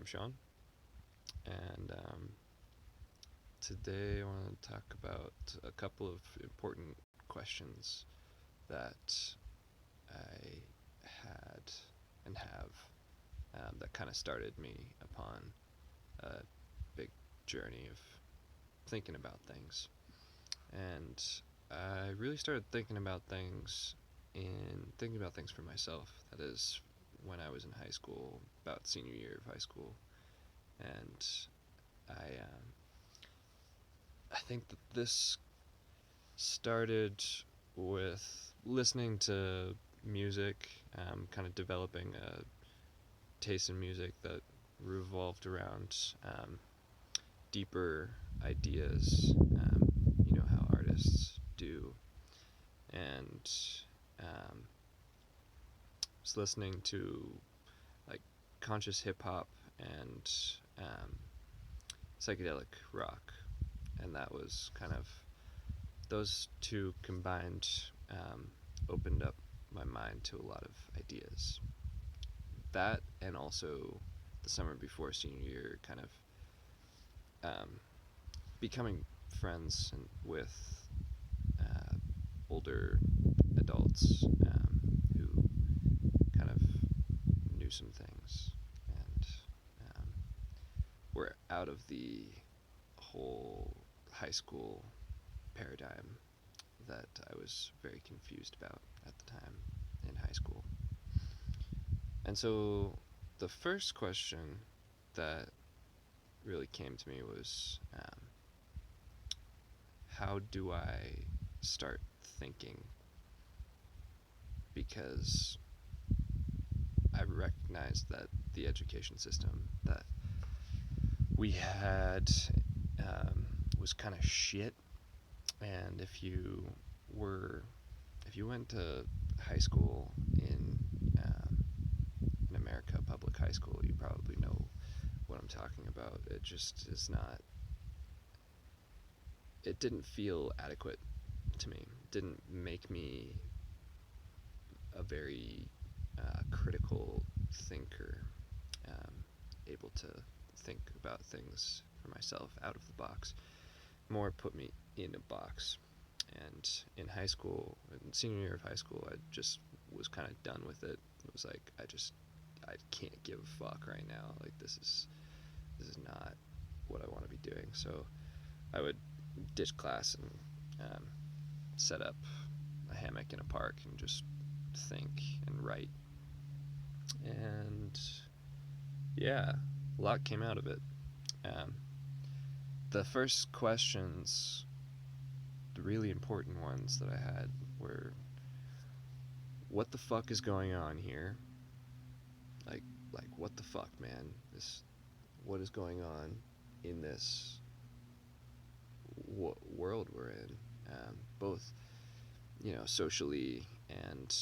I'm Sean, and today I want to talk about a couple of important questions that I had and have that kind of started me upon a big journey of thinking about things. And I really started thinking about things for myself. That is, when I was in high school, about senior year of high school, and I think that this started with listening to music, kind of developing a taste in music that revolved around deeper ideas, how artists do, and um, was listening to like conscious hip hop and um, psychedelic rock, and that was kind of those two combined opened up my mind to a lot of ideas. That and also the summer before senior year, kind of becoming friends with uh, older adults who kind of knew some things and um, were out of the whole high school paradigm that I was very confused about at the time in high school. And so the first question that really came to me was how do I start thinking? Because I recognized that the education system that we had um, was kind of shit. And were, if you went to high school in America, public high school, you probably know what I'm talking about. It just is not. It didn't feel adequate to me. It didn't make me a very critical thinker, um, able to think about things for myself out of the box. More put me in a box. And in high school, in senior year of high school, I just was kind of done with it. It was like I can't give a fuck right now. Like this is not what I want to be doing. So I would ditch class and set up a hammock in a park and just think and write. And yeah, a lot came out of it. Um, the first questions, the really important ones that I had were, what the fuck is going on here? Like, like what the fuck, man? What is going on in this world we're in? Both, socially and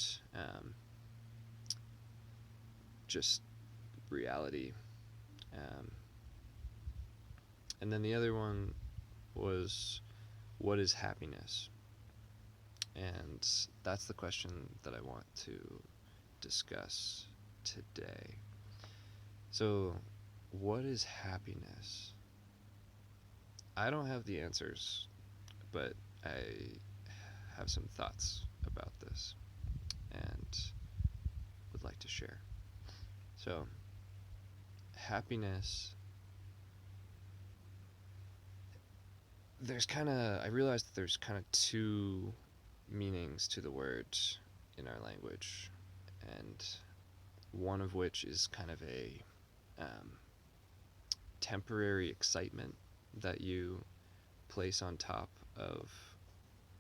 just reality. Um, and then the other one was, what is happiness? And that's the question that I want to discuss today. So, what is happiness? I don't have the answers, but I have some thoughts about this and would like to share. So, happiness, I realized that there's kind of two meanings to the word in our language, and one of which is kind of a um, temporary excitement that you place on top of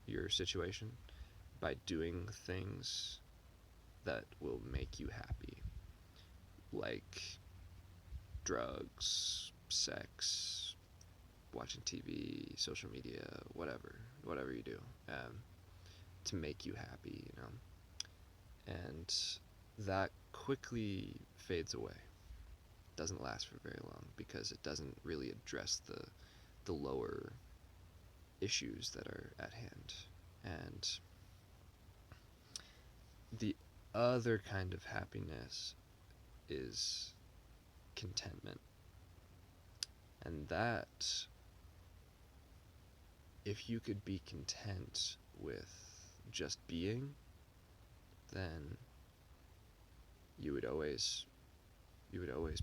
your situation by doing things that will make you happy, like drugs, sex, watching TV, social media, whatever you do, to make you happy, and that quickly fades away. Doesn't last for very long because it doesn't really address the lower issues that are at hand. And the other kind of happiness is contentment. And that, if you could be content with just being, then you would always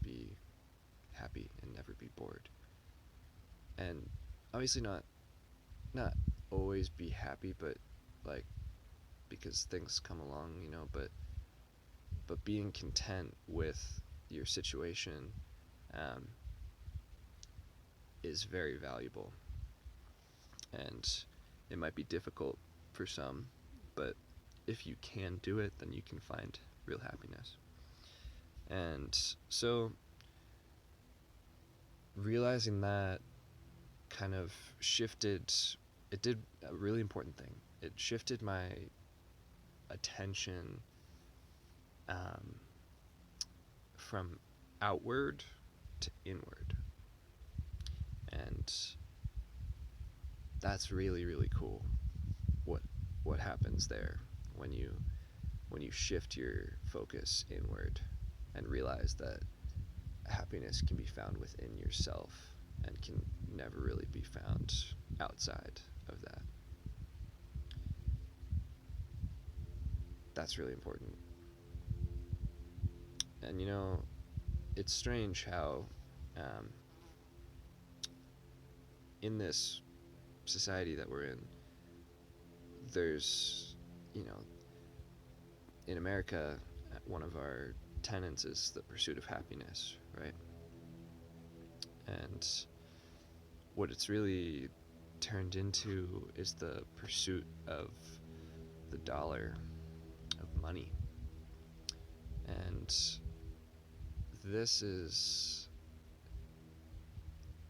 be happy and never be bored. And obviously not always be happy, but like, because things come along, but being content with your situation um, is very valuable. And it might be difficult for some, but if you can do it, then you can find real happiness. And so realizing that kind of shifted, it did a really important thing. It shifted my attention um, from outward to inward. And that's really, really cool. What what happens there when you shift your focus inward and realize that happiness can be found within yourself and can never really be found outside of that. That's really important. And it's strange how um, in this society that we're in, there's, you know, in America, one of our tenets is the pursuit of happiness, right? And what it's really turned into is the pursuit of the dollar, of money. And this is,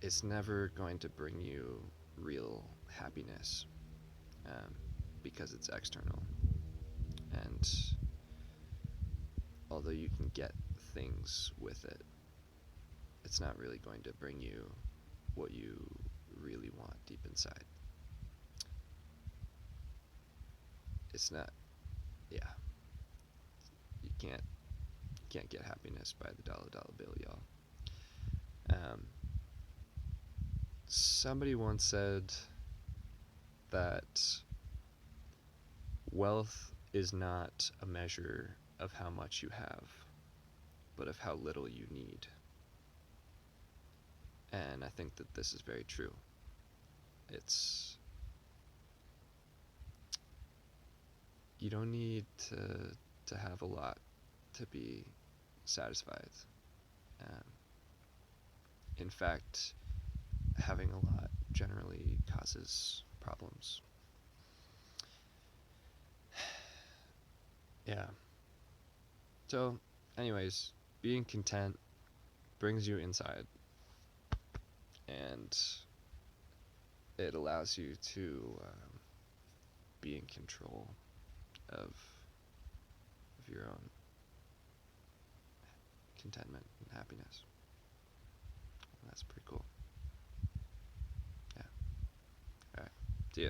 it's never going to bring you real happiness um, because it's external. And although you can get things with it, it's not really going to bring you what you really want deep inside. It's not, yeah. You can't get happiness by the dollar bill, y'all. Um, Somebody once said that wealth is not a measure of how much you have, but of how little you need. And I think that this is very true. It's, you don't need to have a lot to be satisfied. Um, in fact, having a lot generally causes problems. Yeah. So, anyways, being content brings you inside, and it allows you to be in control of your own contentment and happiness. That's pretty cool. Yeah. All right. See ya.